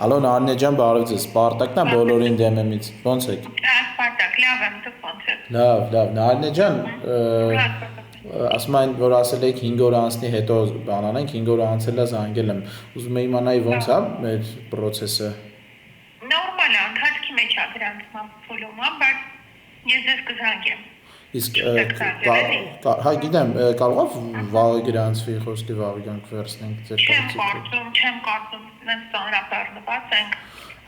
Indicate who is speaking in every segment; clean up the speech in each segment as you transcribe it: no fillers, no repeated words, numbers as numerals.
Speaker 1: Ալո, Նարինե ջան, բարև ձեզ, Սպարտակն է բոլորին դեմ εμից, ոնց եք։
Speaker 2: Սպարտակ, լավ եմ, դուք ոնց եք։
Speaker 1: Լավ, Նարինե ջան, ասում են, որ ասել եք 5 օր անցնի հետո բան անենք, 5 օր անցել է զանգել եմ, ուզում եմ իմանալ ոնց է մեր process-ը։
Speaker 2: Նորմալ է, ընթացքի մեջ է գրանցման փուլումը, բայց ես ձեզ կզանգեմ։
Speaker 1: Իսկ հա գիտեմ, կարող է վաղը գրանցվի, խոսքի վաղը գանք վերցնենք ձեր
Speaker 2: կարծիքը։ Չեմ կարծում, մենք ծանրաբեռնված ենք։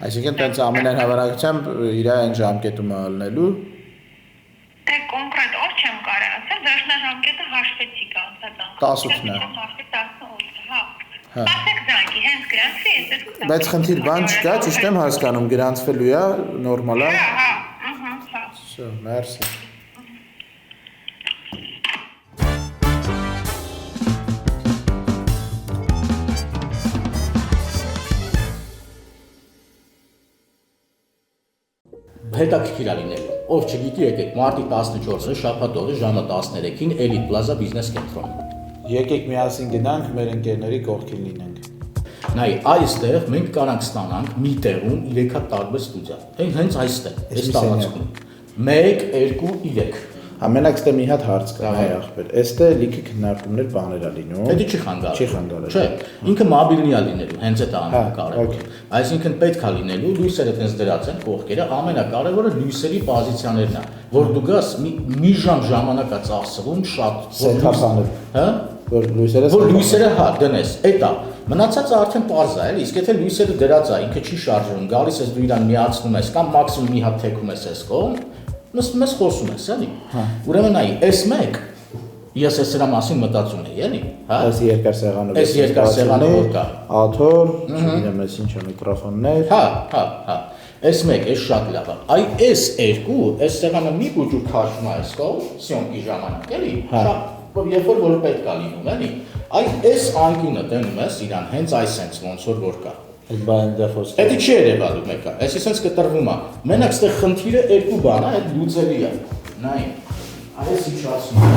Speaker 1: Այսինքն տենց ամենայն հավանականությամբ իր այն ժամկետում է ալնելու։
Speaker 2: Դե կոնկրետ օր չեմ կարող ասել, վերջնաժամկետը հաշվեցիք անցած
Speaker 1: անգամ։ 18-ն է։
Speaker 2: 18-ը, հա։ Ասեք զանգի, հենց գրանցվի, ես դες։
Speaker 1: Բայց խնդիր բան չկա, ճիշտ եմ հասկանում, գրանցվելու է, նորմալ է։
Speaker 2: Հա, հա։
Speaker 1: Всё, merci։
Speaker 3: Հետաքրքիր է լինելու։ Ով չգիտի, եկեք մարտի 14-ը շաբաթ օրը ժամը 13-ին Elite Plaza Business Կենտրոնում։
Speaker 1: Եկեք միասին գնանք մեր ընկերների կողքին լինենք։
Speaker 3: Նայ, այստեղ մենք կարանք ստանանք մի տեղում 3 հատ տարբեր ստուդիա։ Հենց այստեղ, այս տարածքում։ 1, 2, 3։
Speaker 1: Ամենակ ստե մի հատ հարց կա, հայ ախպեր։ Այստեղ լիքը քննարկումներ բաներ է լինում։
Speaker 3: Դա չի խանգարում։
Speaker 1: Չի խանգարում։
Speaker 3: Չէ, ինքը մոբիլնի է լինելու, հենց այդ ամենակարևորը։ Այսինքն պետք է լինելու լույսերը տենց դրած են կողքերը, ամենակարևորը լույսերի պոզիցիաներն է, որ դու գաս մի ժամանակ է ծախսվում շատ
Speaker 1: սեթափանը,
Speaker 3: հա,
Speaker 1: որ լույսերը
Speaker 3: հա դնես, էտա։ Մնացածը արդեն պարզ է, էլի, իսկ եթե լույսերը դրած է, ինքը չի շարժվում, գալիս ես դու իրան միացնում ես կամ մաքսիմում մի հատ թեքում ես այս կողմ, նստում ես խոսում ես, էլի։ Ուրեմն նայ, S1 ես այս դրա մասին մտածում եի, էլի, հա։
Speaker 1: Այս երկար սեղանը։
Speaker 3: Այս երկար սեղանը որ կա։
Speaker 1: Աթոռ, չգիտեմ ես ինչ է, միկրոֆոններ։
Speaker 3: Հա։ S1 էս շատ լավ է։ Այ S2, այս սեղանը մի գուջուր քաշվում է այս կողմ, սյոնքի ժամանակ, էլի։ Շատ երբ որ պետք է լինում, էլի։ Այ այս անկյունը տենում ես իրան հենց այս sense ոնց որ կա։
Speaker 1: Այդ բանը դա խոսքը։
Speaker 3: Դա չի երևալու մեկը։ Այսի sense կտրվում է։ Մենակ ստեղ խնդիրը երկու բան է, այդ լուծելի է։ Նայ։ Այս ինչ ասում է։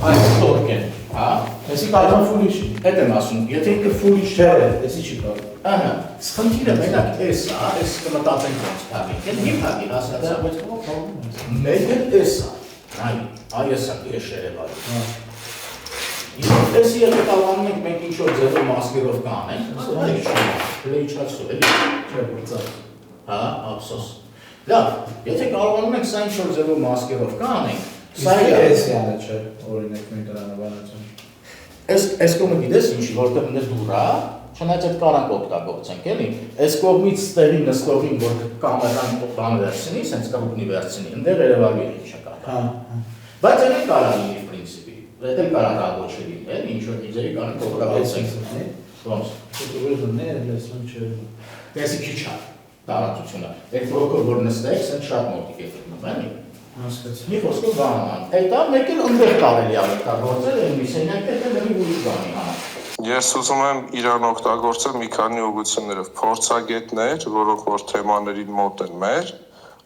Speaker 3: Այս տորկեն, հա։
Speaker 1: Էսի կարող ֆուլի չի։
Speaker 3: Այդ եմ ասում, եթե ինքը ֆուլի
Speaker 1: Չէ, էսի չի կարող։
Speaker 3: Ահա, խնդիրը մենակ էս է, այս կմտածենք ոնց կա։ Եթե մի հատի հասկացա, բայց մեկը էս է։ Այ այս է երևալու։ Հա։ Իսկ էս եթե կարողանում ենք մենք ինչ-որ ձևով մասկերով կանենք, լեյչացու, էլի։ Չէ, գործած։ Հա, ափսոս։ Լավ, եթե կարողանում ենք սա ինչ-որ ձևով մասկերով կանենք, սա
Speaker 1: էսյանը չէ, օրինակ մենք դրանաբանացում։
Speaker 3: Այս կողմը գիտես ինչի, որտեղ նես դուր է, չնայած այդ կարանք օգտագործենք, էլի։ Այս կողմից ստեղին նստողին, որ կամերան բան վերցնի, սենց կողմի վերցնի, ընդեղ երևալու է ինչա կա։
Speaker 1: Հա։
Speaker 3: Բայց այն կարող լինի պրինցիպի։ Դա կարող է ագոչելի, էլի, ինչ որ դիզերի կարանք օգտագործենք։ Ոնց։
Speaker 1: Դուրսն է, լեսուն չէ։
Speaker 3: Դեսի քիչ է տարածությունը։ Այդ ռոկով որ նստեք, սենց շատ մոտիկ է գնում, էլի։
Speaker 1: Հասկացա։
Speaker 3: Մի խոսքով բան, այդ մեկ էլ ընդեղ կարելի է օգտագործել, մի սենյակը դեռ ուրիշ բանի հա։
Speaker 4: Ես ուզում եմ իրան օգտագործել մի քանի ուղղություններով, փորձագետներ, որոնք որ թեմաներին մոտ են մեր,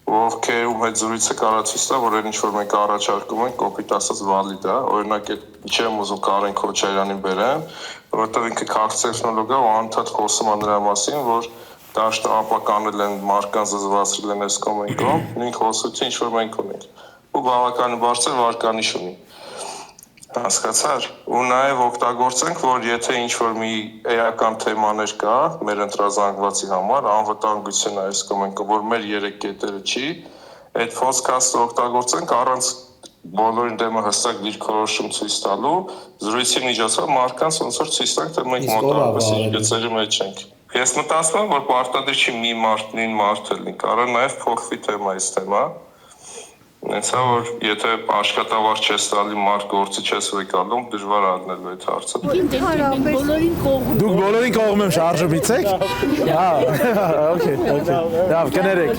Speaker 4: ովքերում հետ զրույցը կարա ցույց տա, որ այն ինչ որ մենք առաջարկում ենք, կոպիտ ասած վալիդ է, օրինակ չեմ ուզում Կարեն Քոչարյանին բերեմ, որովհետև ինքը քաղցրեցնոլոգ է ու անդադ խոսում է նրա մասին, որ դաշտը ապականել են մարքան զզվացրել են այս կոմենտում, նույն խոսություն ինչ որ մենք ունենք, ու բավականին բարձր վարկանիշ ունի։ Հասկացար, ու նաև օգտագործենք, որ եթե ինչ-որ մի էական թեմաներ կա մեր ընտրազանգվածի համար, անվտանգություն այս կոմենտը, որ մեր 3 կետերը չի, այդ podcast-ը օգտագործենք առանց բոլորին դեմը հստակ դիրքորոշում ցույց տալու, զրույցի միջոցով մարդկանց ոնց որ ցույց տանք, թե մենք մոտավորապես ինչ գծերի մեջ ենք։ Ես մտածում եմ, որ պարտադիր չի մի մարդ նույն մարդը լինի, կարող նաև փոխվի թեմայից թեմա։ Հենց հա որ եթե աշխատավարձ չես տալի մարդ գործի չես վեկալում, դժվար է առնելու այդ հարցը։
Speaker 1: Դուք բոլորին կողմ եմ շարժը բիցեք։ Հա, օքեյ։ Լավ, կներեք։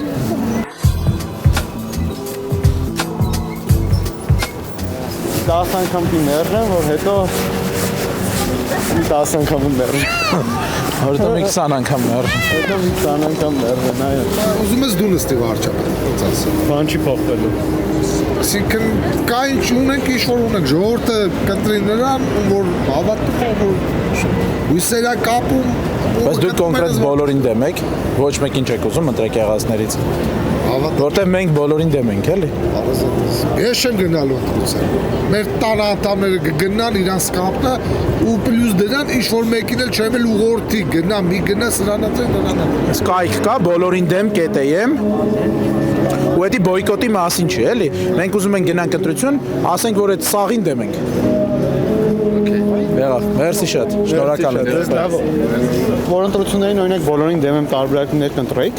Speaker 5: 10 անգամ կներեմ, որ հետո 10 անգամ ներեմ։
Speaker 1: Հետո մի 20 անգամ ներեմ։
Speaker 5: Հետո մի 20 անգամ ներեմ, այո։
Speaker 6: Ուզում ես դու նստի վարչապետ, ոնց ասեմ։
Speaker 5: Բան չի փոխվելու։
Speaker 6: Այսինքն կա ինչ ունենք, ինչ որ ունենք, ժողովուրդը կընտրի նրան, որ հավատում է, որ հույսերա կապում։
Speaker 1: Բայց դուք կոնկրետ բոլորին դեմ եք, ոչ մեկին չեք ուզում ընտրեք եղածներից։ Որտեվ մենք բոլորին դեմ ենք, էլի։
Speaker 6: Ես չեմ գնալու ընտրության։ Մեր տան անդամները կգնան իրանց կապը ու պլյուս դրան ինչ որ մեկին էլ չեմ էլ ուղղորդի գնա, մի գնա սրանացը նրան։
Speaker 1: Սկայք կա, բոլորին դեմ կետեյեմ։ Ու դա բոյկոտի մասին չի, էլի։ Մենք ուզում ենք գնանք ընտրություն, ասենք որ այդ սաղին դեմ ենք։ Եղավ, մերսի շատ, շնորհակալ եմ։
Speaker 5: Որ ընտրություններին օրինակ բոլորին դեմ եմ տարբերակներ կընտրեիք։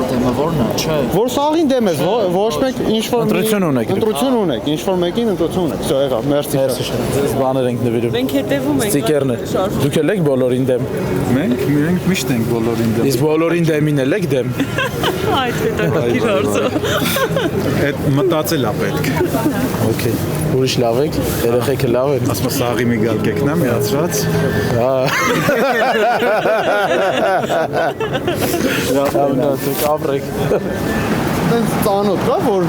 Speaker 7: Դեմը որն է, չէ։
Speaker 5: Որ սաղին դեմ ես, ոչ մեկ ինչ որ
Speaker 1: Ընտրություն ունեք։
Speaker 5: Ընտրություն ունեք, ինչ որ մեկին ընտրություն ունեք։ Всё, եղավ, մերսի շատ։
Speaker 1: Ձեզ բաներ ենք նվիրում։
Speaker 8: Մենք հետևում ենք։
Speaker 1: Ստիկերներ։ Դուք էլ եք բոլորին դեմ։
Speaker 9: Մենք միշտ ենք բոլորին դեմ։
Speaker 1: Իսկ բոլորին դեմին էլ եք դեմ։
Speaker 8: Այդ հետաքրքիր հարց է։
Speaker 9: Այդ մտածել է պետք։
Speaker 1: Okay։ Ուրիշ լավ եք, երեխեքը լավ են։
Speaker 9: Ասում սաղի մի գալ կեկնա միացրած։
Speaker 1: Դուք ապրեք։
Speaker 5: Տենց ծանոթ կա, որ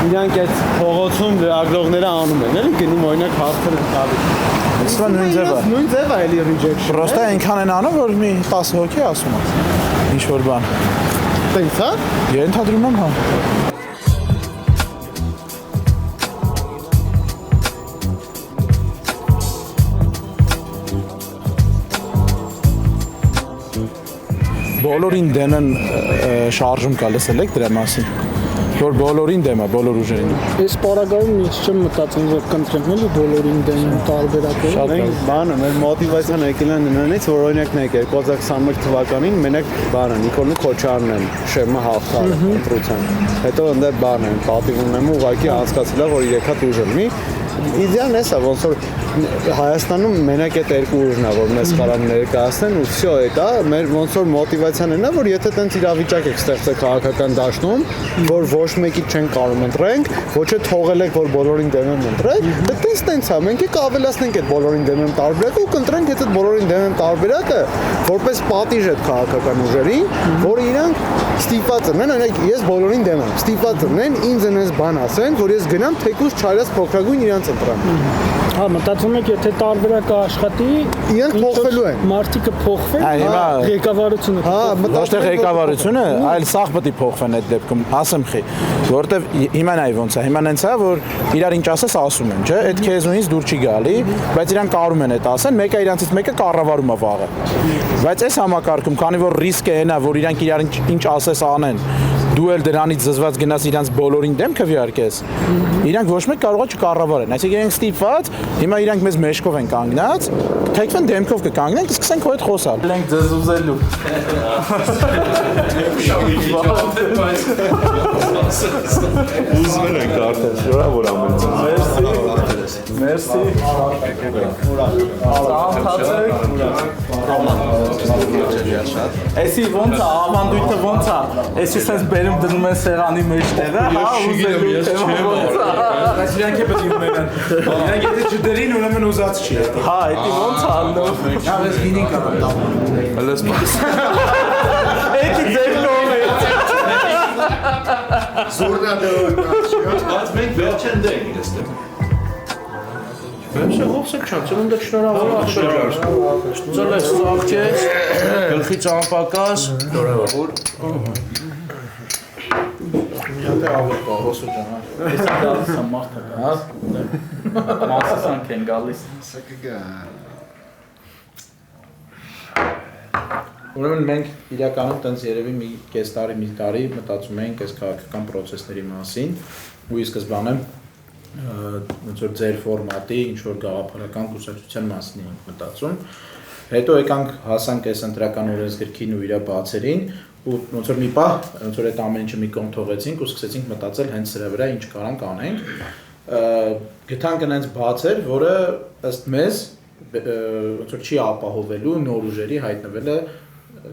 Speaker 5: իրանք այդ փողոցում լրագրողները անում են, էլի գնում օրինակ հարցերը տալիս։
Speaker 1: Սա նույն ձևը։
Speaker 5: Նույն ձևը էլի rejection։
Speaker 1: Պրոստը այնքան են անում, որ մի 10 հոգի ասում է։ Ինչ որ բան։
Speaker 5: Տենց, հա։
Speaker 1: Ենթադրում եմ, հա։ Բոլորին դեմ են շարժում կա, լսել եք դրա մասին։ Որ բոլորին դեմ է, բոլոր ուժերին։
Speaker 10: Այս պարագայում ես չեմ մտածում, որ կընտրեմ էլի բոլորին դեմ տարբերակով։
Speaker 5: Մենք բանը, մեր մոտիվացիան եկել է նրանից, որ օրինակ նայեք 2021 թվականին մենակ բանը Նիկոլ Քոչարյանն են շեմը հաղթել ընտրության։ Հետո ընդ բանը պատիվ ունեմ ուղղակի անցկացել է, որ 3 հատ ուժ ունի։ Իդեալն է սա, ոնց որ Հայաստանում մենակ այդ երկու ուժն է, որ մեզ կարան ներկայացնեն ու всё այդ է, մեր ոնց որ մոտիվացիան է նա, որ եթե տենց իրավիճակ եք ստեղծել քաղաքական դաշտում, որ ոչ մեկի չեն կարող ընտրենք, ոչ է թողել եք, որ բոլորին դեմ են ընտրեք, դե տենց է, մենք եք ավելացնենք այդ բոլորին դեմ են տարբերակը ու կընտրենք այդ բոլորին դեմ են տարբերակը, որպես պատիժ այդ քաղաքական ուժերին, որ իրանք ստիպված են, օրինակ ես բոլորին դեմ եմ, ստիպված են ինձ այնպես բան ասեն, որ ես գնամ թեկուզ չարած փոքրագույն իրանց ընտրեմ։
Speaker 10: Հա, մտածում եք, եթե տարբերակը աշխատի,
Speaker 5: իրանք փոխվելու են։
Speaker 10: Մարդիկը փոխվեն,
Speaker 5: հիմա
Speaker 10: ղեկավարությունը։
Speaker 5: Հա,
Speaker 1: Ոչ թե ղեկավարությունը, այլ սաղ պետք է փոխվեն այդ դեպքում, ասեմ խի, որտեվ հիմա նայ ոնց է, հիմա նենց է, որ իրար ինչ ասես ասում են, չէ, այդ քեզունից դուր չի գալի, բայց իրանք կարում են այդ ասեն, մեկը իրանցից մեկը կառավարում է վաղը։ Բայց այս համակարգում, քանի որ ռիսկը հենա, որ իրանք իրար ինչ ասես անեն, դու էլ դրանից զզված գնաս իրանց բոլորին դեմ քվեարկես։ Իրանք ոչ մեկ կարող է չկառավարեն, այսինքն իրենք ստիպված, հիմա իրանք մեզ մեջքով են կանգնած, թեկվեն դեմքով կկանգնենք, սկսենք քո հետ խոսալ։
Speaker 7: Ենք ձեզ ուզելու։
Speaker 9: Ուզվել ենք արդեն, շնորհավոր ամենից։
Speaker 7: Մերսի։ Էսի ոնց է, ավանդույթը ոնց է։ Էսի sense բերում դնում են սեղանի մեջտեղը, հա, ուզելու թեմա ոնց է։
Speaker 1: Բայց իրանք է պետք է ունենան։ Իրանք եթե չդերին, ուրեմն ուզած չի։
Speaker 7: Հա, էդի ոնց է ալնով։
Speaker 1: Ես գինին կարող եմ։
Speaker 9: Հəլես
Speaker 7: Էդի ձեր նոմ է։
Speaker 3: Բայց մենք վերջ են դենք դեստեմ։
Speaker 1: Բեմսը հովսեք չան, ծնունդը շնորհավոր աղջար։ Ծլես ծաղկեց, գլխի ճամպակաս։ Շնորհավոր։ Եթե ավեր կա, հոսու ջան, հա։
Speaker 7: Էսի գալիս է մարդը։ Հա։ Մասսանք են գալիս։
Speaker 1: Ուրեմն մենք իրականում տենց երևի մի կես տարի մտածում ենք այս քաղաքական process-ների մասին ու ի սկզբանե ոնց որ ձեր ֆորմատի ինչ որ գաղափարական կուսակցության մասին ենք մտածում։ Հետո եկանք հասանք այս ընտրական օրենսգրքին ու իր բացերին ու ոնց որ մի պահ ոնց որ այդ ամեն ինչը մի կողմ թողեցինք ու սկսեցինք մտածել հենց սրա վրա ինչ կարանք անենք։ Գտանք այնց բացեր, որը ըստ մեզ ոնց որ չի ապահովելու նոր ուժերի հայտնվելը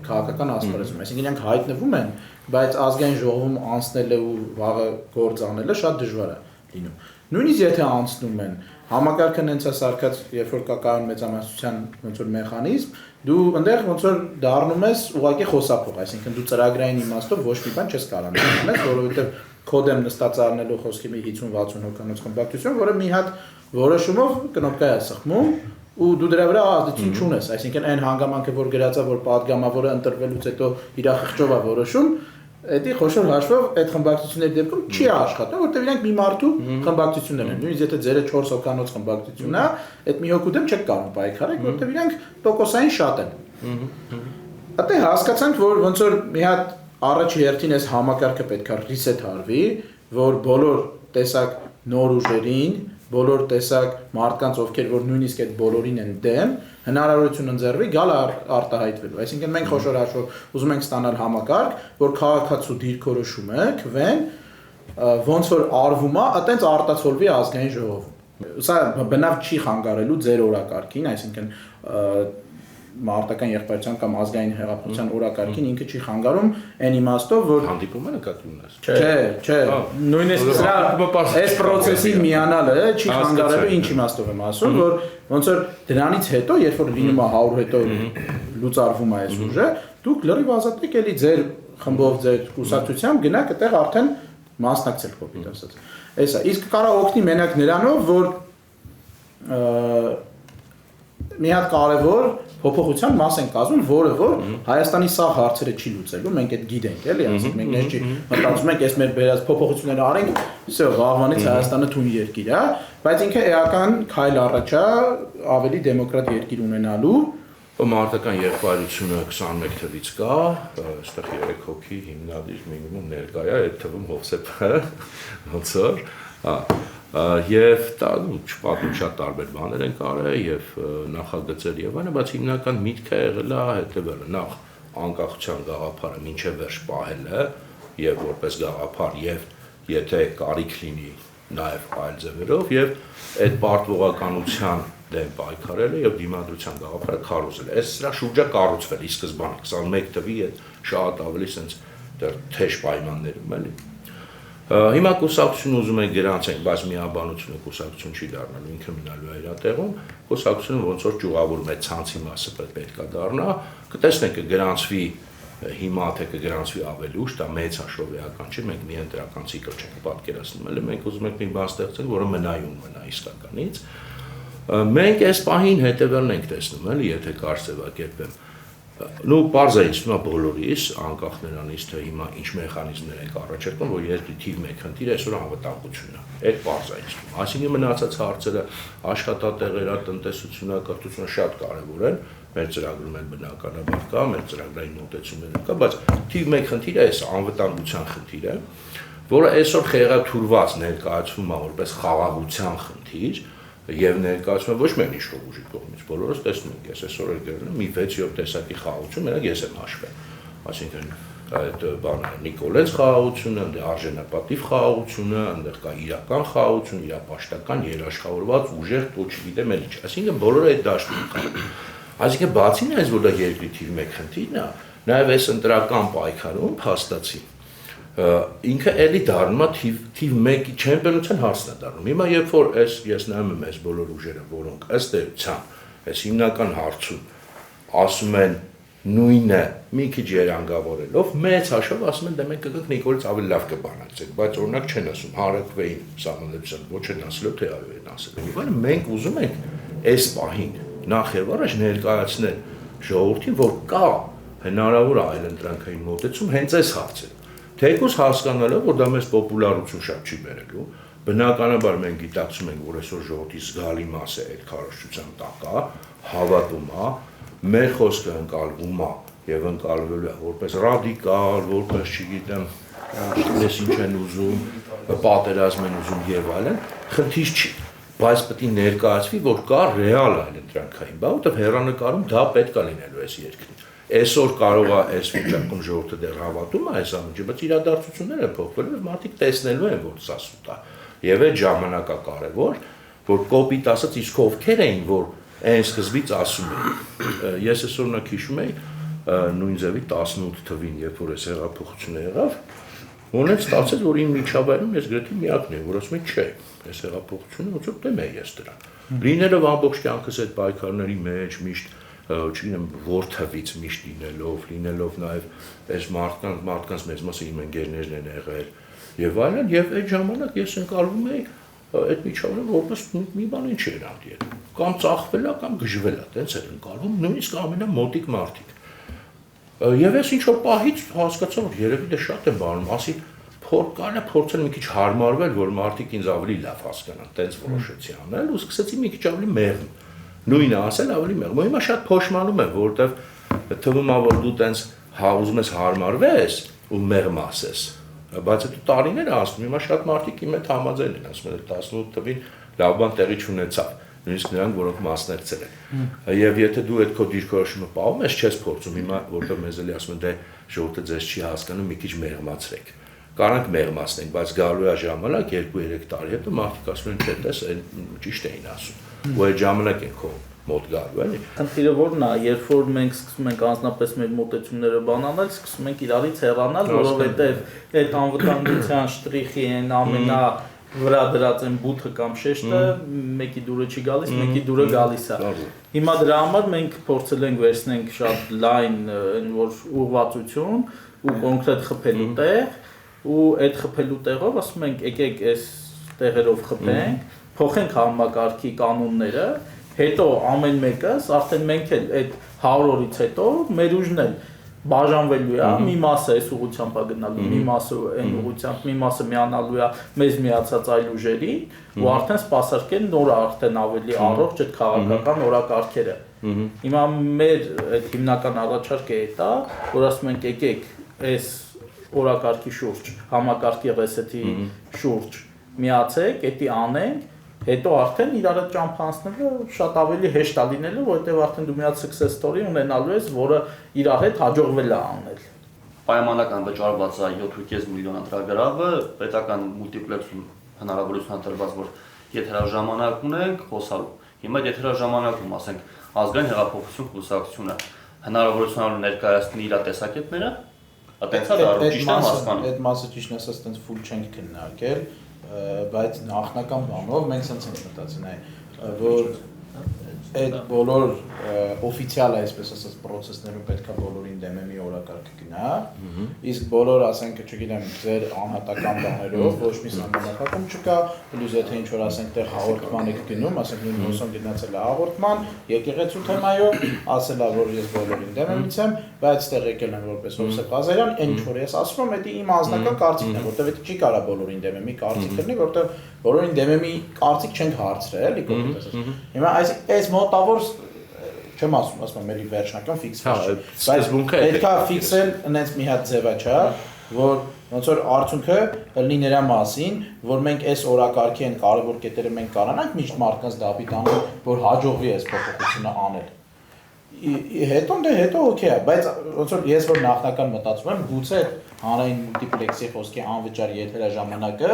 Speaker 1: քաղաքական ասպարեզում, այսինքն իրենք հայտնվում են, բայց ազգային ժողովում անցնելը ու վաղը գործ անելը շատ դժվար է լինում։ Նույնիսկ եթե անցնում են, համակարգը հենց է սարքած, երբ որ կա կայուն մեծամասնության ոնց որ մեխանիզմ, դու այնտեղ ոնց որ դառնում ես ուղղակի խոսափող, այսինքն դու ծրագրային իմաստով ոչ մի բան չես կարող անել, որովհետև կոդեմ նստած առնելու խոսքի մի 50-60 հոգանոց խմբակցություն, որը մի հատ որոշումով կնոպկա է սխմում ու դու դրա վրա ազդեցություն չունես, այսինքն այն հանգամանքը, որ գրած է, որ падգամավորը ընտրվելուց հետո իր խղճով է որոշում, դա խոշոր հաշվով այդ խմբակցությունների դեպքում չի աշխատում, որտեղ իրանք մի մարդու խմբակցություններ են։ Նույնիսկ եթե ձերը 4 հոգանոց խմբակցությունն է, այդ մի հոգու դեմ չեք կարող պայքարել, որտեղ իրանք տոկոսային շատ են։ Այդտեղ հասկացանք, որ ոնց որ մի հատ առաջի հերթին այս համակարգը պետք է reset արվի, որ բոլոր տեսակ նոր ուժերին, բոլոր տեսակ մարդկանց, ովքեր որ նույնիսկ այդ բոլորին են դեմ, հնարավորություն ընձեռվի գալ արտահայտվելու։ Այսինքն մենք խոշոր հաշվով ուզում ենք ստանալ համակարգ, որ քաղաքացու դիրքորոշումը քվեն ոնց որ արվում է, այտենց արտացոլվի ազգային ժողովում։ Սա բնավ չի խանգարելու ձեր օրակարգին, այսինքն մարտական եղբայրության կամ ազգային հեղափոխության օրակարգին ինքը չի խանգարում այն իմաստով, որ
Speaker 3: հանդիպում է նկատի ունես։
Speaker 1: Չէ, նույնիսկ սրա այս process-ի միանալը չի խանգարելու ինչ իմաստով եմ ասում, որ ոնց որ դրանից հետո, երբ որ լինում է 100 հետո լուծարվում է այս ուժը, դուք լրիվ ազատ եք էլի ձեր խմբով, ձեր կուսակցությամբ գնաք այդտեղ արդեն մասնակցել կոպիտ ասած։ Էսա, իսկ կարող օգնի մենակ նրանով, որ մի հատ կարևոր փոփոխության մաս են կազմում, որը որ Հայաստանի սա հարցերը չի լուծելու, մենք այդ գիտենք, էլի, ասենք մենք ներքի մտածում ենք, այս մեր բերած փոփոխությունները արենք, всё, վաղվանից Հայաստանը թույն երկիր է, բայց ինքը էական քայլ առաջ է ավելի դեմոկրատ երկիր ունենալու։
Speaker 3: Մարտական եղբայրությունը 21 թվից կա, այստեղ 3 հոգի հիմնադիր մինիմում ներկա է, այդ թվում Հովսեփը, ոնց որ, եւ դա չպատում շատ տարբեր բաներ են կարել եւ նախագծել եւ այլն, բայց հիմնական միտքը եղել է հետեւելը, նախ անկախության գաղափարը մինչեւ վերջ պահելը եւ որպես գաղափար եւ եթե կարիք լինի նաեւ այլ ձևերով եւ այդ պարտվողականության դեմ պայքարելը եւ դիմադրության գաղափարը քարոզել։ Այս սրա շուրջը կառուցվել ի սկզբանե 21 թվի այդ շատ ավելի sense դեռ թեժ պայմաններում էլի։ Հիմա կուսակցությունը ուզում են գրանցենք, բայց միաբանությունը կուսակցություն չի դառնալու, ինքը մնալու է իր տեղում, կուսակցությունը ոնց որ ճյուղավորում է ցանցի մասը պետք է դառնա, կտեսնենք կգրանցվի հիմա թե կգրանցվի ավելի ուշ, դա մեծ հաշվով չի, մենք մի ընտրական ցիկլ չենք պատկերացնում, էլ մենք ուզում ենք մի բան ստեղծենք, որը մնայուն մնա իսկականից։ Մենք այս պահին հետևելն ենք տեսնում, էլի, եթե կարծեվակերպեմ։ Նու պարզ է ինձ հիմա բոլորիս, անկախ նրանից, թե հիմա ինչ մեխանիզմներ ենք առաջարկում, որ երկրի թիվ 1 խնդիրը այսօր անվտանգությունն է։ Այդ պարզ է ինձ։ Այսինքն մնացած հարցերը աշխատատեղերը, տնտեսությունը, կրթությունը շատ կարևոր են, մեր ծրագրում են բնականաբար կա, մեր ծրագրային մոտեցումներ կա, բայց թիվ 1 խնդիրը այս անվտանգության խնդիրը, որը այսօր խեղաթյուրված ներկայացվում է որպես խաղաղության խնդիր, եւ ներկայացումը ոչ միայն ինչ-որ ուժի կողմից, բոլորս տեսնում ենք, ես այսօր գրել մի 6-7 տեսակի խաղաղություն, մենակ ես եմ հաշվել։ Այսինքն այդ բանը Նիկոլենց խաղաղությունը, արժանապատիվ խաղաղությունը, այնտեղ կա իրական խաղաղություն, իրապաշտական, երաշխավորված ուժեր, ոչ գիտեմ էլ ինչ։ Այսինքն բոլորը այդ դաշտում կան։ Այսինքն բացին այս որ դա երկրի թիվ 1 խնդիրն է, նաեւ այս ընտրական պայքարում փաստացի ինքը էլի դառնում է թիվ 1-ի չեմպիոնության հարցն է դառնում։ Հիմա երբ որ ես նայում եմ այս բոլոր ուժերը, որոնք ըստ էության այս հիմնական հարցում ասում են նույնը մի քիչ երանգավորելով, մեծ հաշվով ասում են դե մենք կգանք Նիկոլից ավելի լավ կբանակցենք, բայց օրինակ չեն ասում հարակվեին սահմանադրության, ոչ են ասելով թե այո են ասել։ Իվան մենք ուզում ենք այս պահին նախ եւ առաջ ներկայացնել ժողովրդին, որ կա հնարավոր այլընտրանքային մոտեցում հենց այս հարցերում։ Թեկուզ հասկանալով, որ դա մեզ պոպուլարություն շատ չի բերելու, բնականաբար մենք գիտակցում ենք, որ այսօր ժողովրդի զգալի մասը այդ քարոզչության տակ է, հավատում է, մեր խոսքը ընկալվում է եւ ընկալվելու է որպես ռադիկալ, որպես չգիտեմ, ես ինչ են ուզում, պատերազմ են ուզում եւ այլն, խնդիր չի, բայց պետք է ներկայացվի, որ կա ռեալ այլընտրանքային բան, որտեղ հեռանկարում դա պետք է լինելու այս երկրին։ Այսօր կարող է այս վիճակում ժողովուրդը դեռ հավատում է այս ամենը, բայց իրադարձությունները փոխվելու եւ մարդիկ տեսնելու են, որ սա սուտ է։ Եվ այդ ժամանակա կարևոր, որ կոպիտ ասած իսկ ովքեր էին, որ այն սկզբից ասում էին։ Ես այսօր նա հիշում եի նույն ձևի 18 թվին, երբ որ այս հեղափոխությունը եղավ, ունեց ստացեց, որ իմ միջավայրում ես գրեթե միակն եմ, որ ասում եմ, չէ, այս հեղափոխությունը ոնց որ դեմ է ես դրան։ Լինելով ամբողջ կյանքս այդ պայքարների մեջ միշտ չգիտեմ որթվից միշտ լինելով նաև այս մարդկանց մեծ մասը իմ ընկերներն են եղել, եւ այլն, եւ այդ ժամանակ ես ընկալվում էի այդ միջավայրը որպես մի բան ինչ էր անդիել։ Կամ ծախվել է, կամ գժվել է, տենց էր ընկալվում, նույնիսկ ամենամոտիկ մարդիկ։ Եվ ես ինչ-որ պահից հասկացա, որ երևի դե շատ եմ բանում, ասի կարելի է փորձել մի քիչ հարմարվել, որ մարդիկ ինձ ավելի լավ հասկանան, տենց որոշեցի անել, ու սկսեցի մի քիչ ավելի մեղմ։ Նույնը ասել ավելի մեղմ։ Հիմա շատ փոշմանում եմ, որովհետև թվում է, որ դու տենց ուզում ես հարմարվես ու մեղմ ասես։ Բայց այդ տարիներ ասում, հիմա շատ մարդիկ իմ հետ համաձայն են, ասում են 18 թվին լավ բան տեղի չունեցավ, նույնիսկ նրանք, որոնք մասնակցել են։ Եվ եթե դու այդ քո դիրքորոշումը պահում ես, չես փորձում հիմա, որտեղ մեզ էլի ասում են, դե ժողովուրդը ձեզ չի հասկանում, մի քիչ մեղմացրեք։ Կարանք մեղմացնենք, բայց գալու է ժամանակ 2-3 տարի հետո մարդիկ ասում են, չէ, տես, ճիշտ էին ասում։ Ու այդ ժամանակ են քո մոտ գալու, էլի։
Speaker 7: Խնդիրը որն է, երբ որ մենք սկսում ենք անձնապես մեր մոտեցումները բանանել, սկսում ենք իրարից հեռանալ, որովհետև այդ անվտանգության շտրիխի են ամենա վրա դրած են բութը կամ շեշտը, մեկի դուրը չի գալիս, մեկի դուրը գալիս է։ Հիմա դրա համար մենք փորձել ենք վերցնենք շատ լայն որ ուղղվածություն ու կոնկրետ խփելու տեղ, ու այդ խփելու տեղով ասում ենք եկեք այս տեղերով խփենք, փոխենք համակարգի կանոնները, հետո ամեն մեկս արդեն մենք էլ այդ 100 օրից հետո մեր ուժն էլ բաժանվելու է, մի մասը այս ուղղությամբ է գնալու, մի մասը այն ուղղությամբ, մի մասը միանալու է մեզ միացած այլ ուժերի, ու արդեն սպասարկեն նոր արդեն ավելի առողջ այդ քաղաքական օրակարգերը։ Հիմա մեր այդ հիմնական առաջարկը է, որ ասում ենք եկեք այս օրակարգի շուրջ, համակարգի ռեսեթի շուրջ միացեք, դա անենք, հետո արդեն իրար հետ ճամփանցնելը շատ ավելի հեշտ է լինելու, որովհետև արդեն դու մի հատ success story ունենալու ես, որը իրար հետ հաջողվել է անել։
Speaker 11: Պայմանական վճարված է 7.5 միլիոն ընտրագրավը, պետական մուլտիպլեքսում հնարավորություն է տրված, որ եթերաժամանակ ունենք խոսալու։ Հիմա եթերաժամանակում, ասենք, ազգային հեղափոխություն կուսակցությունը հնարավորություն ունի ներկայացնել իր տեսակետները, այդտեղ դառնում ճիշտ եմ հասկանում։
Speaker 1: Այդ մասը ճիշտ ասած տենց full չենք քննարկել, բայց նախնական բանով մենք ցած ենք մտածել, որ այդ բոլոր օֆիցիալ այսպես ասած process-ներում պետք է բոլորին դեմեմի օրակարգը գնա, իսկ բոլոր, ասենք, չգիտեմ, ձեր անհատական բաներով ոչ մի սահմանափակում չկա, պլյուս եթե ինչ որ ասենք տեղ հաղորդման եք գնում, ասենք նույն Ռուսոն գնացել է հաղորդման, եկեղեցու թեմայով, ասել է, որ ես բոլորին դեմեմից եմ, բայց տեղ եկել եմ որպես Հովսեփ Ղազարյան, այն ինչ որ ես ասում եմ, դա իմ անձնական կարծիքն է, որտեղ դա չի կարա բոլորին դեմեմի կարծիք լինի, որտեղ բոլորին դեմեմի կարծիք չենք հարցրել, էլի կողմից ասած։ Հիմա այս մոտավոր չեմ ասում եմ էլի վերջնական ֆիքսել։ Բայց պետք է ֆիքսել այնպես մի հատ ձևա, չէ, որ ոնց որ արդյունքը լինի նրա մասին, որ մենք այս օրակարգի այն կարևոր կետերը մենք կարողանանք միշտ մարդկանց դապիտ անել, որ հաջողվի այս փոփոխությունը անել։ Հետո օքեյ է, բայց ոնց որ ես որ նախնական մտածում եմ, գուցե հանրային մուլտիպլեքսի խոսքի անվճար եթերաժամանակը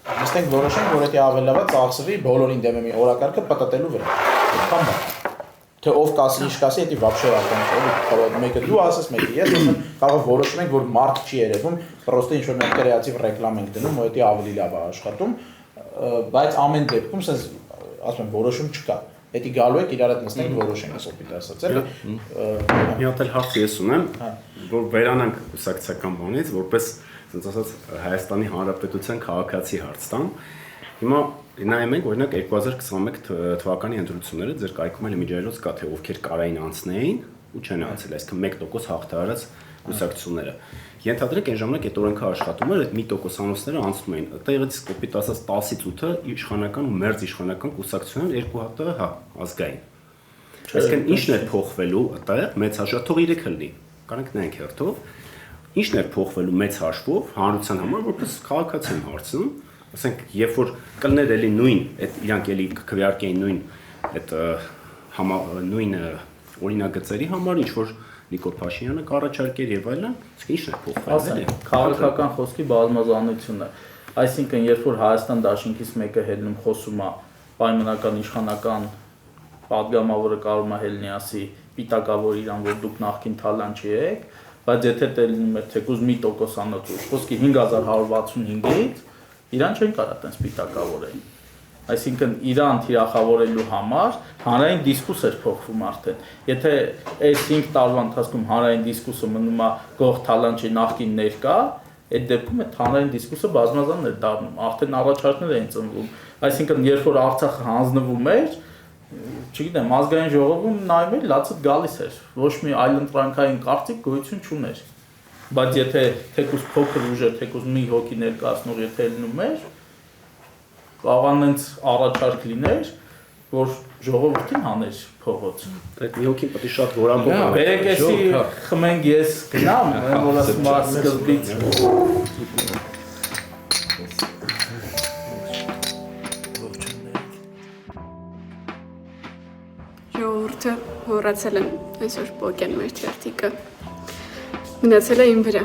Speaker 1: նստենք որոշենք, որ դա ավելի լավ է ծախսվի բոլորին դեմեմի օրակարգը պատտելու վրա։ Այդքան բան։ Թե ով կասի, ինչ կասի, դա вообще արդեն մեկը դու ասես, մեկը ես ասեմ, կարող որոշում ենք, որ մարդ չի երևում, պրոստը ինչ որ մենք կրեատիվ ռեկլամ ենք դնում, որ դա ավելի լավ է աշխատում, բայց ամեն դեպքում sense ասում եմ, որոշում չկա։ Դա գալու է իրար հետ նստենք որոշենք, ասոպիտ ասած էլ։
Speaker 12: Մի հատ էլ հարց ես ունեմ, որ վերանանք կուսակցական բանից, որպես ասենց ասած Հայաստանի Հանրապետության քաղաքացի հարց տամ։ Հիմա նայում ենք օրինակ 2021 թվականի ընտրությունները ձեր կայքում էլ միջայլոց կա թե ովքեր կարային անցնեին ու չեն անցել, այսինքն 1% հաղթահարած կուսակցությունները։ Ենթադրենք այն ժամանակ այդ օրենքը աշխատում էր, այդ 1% անոցները անցնում էին։ Այդտեղից կոպիտ ասած 10-ից 8-ը իշխանական ու մերձ իշխանական կուսակցություններ, երկու հատը հա ազգային։ Այսինքն ինչն է փոխվելու այդտեղ մեծ հաշվով, թող 3 լինի։ Կարանք նայենք հերթով։ Ինչն է փոխվելու մեծ հաշվով հանրության համար, որպես քաղաքացի եմ հարցնում, ասենք, երբ որ կլներ էլի նույն, այդ իրանք էլի քվեարկեին նույն այդ նույն օրինագծերի համար, ինչ որ Նիկոլ Փաշինյանը կառաջարկեր եւ այլն, իսկ ինչն է փոխվել։
Speaker 7: Քաղաքական խոսքի բազմազանությունը, այսինքն երբ որ Հայաստան դաշինքից մեկը հելնում խոսում է պայմանական իշխանական падգամավորը կարող է հելնի ասի պիտակավոր իրան, որ դուք նախքին թալանչի եք, բայց եթե տելնում է թեկուզ 1% անոց խոսքի 5165-ից իրան չեն կարա տենց պիտակավորեն։ Այսինքն իրան թիրախավորելու համար հանրային դիսկուրս էր փոխվում արդեն։ Եթե այս 5 տարվա ընթացքում հանրային դիսկուրսը մնում է գող թալանչի նախքին ներկա, այդ դեպքում այդ հանրային դիսկուսը բազմազան էր դառնում, արդեն առաջարկներ էին ծնվում, այսինքն երբ որ Արցախը հանձնվում էր, չգիտեմ, ազգային ժողովում նայում էր, լացը գալիս էր, ոչ մի այլընտրանքային կարծիք գոյություն չուներ, բայց եթե թեկուզ փոքր ուժեր, թեկուզ մի հոգի ներկայացնող եթե լինում էր, կարողանենց առաջարկ լիներ, որ ժողովրդին հաներ փողոց։
Speaker 12: Այդ մի հոգին պետք է շատ որակով։
Speaker 7: Բերեք էսի խմենք ես գնամ, որ ասում եմ սկզբից։
Speaker 13: Ժողովուրդը հոռացել են այսօր պոկեն մեր չերտիկը։ Մնացել է իմ վրա։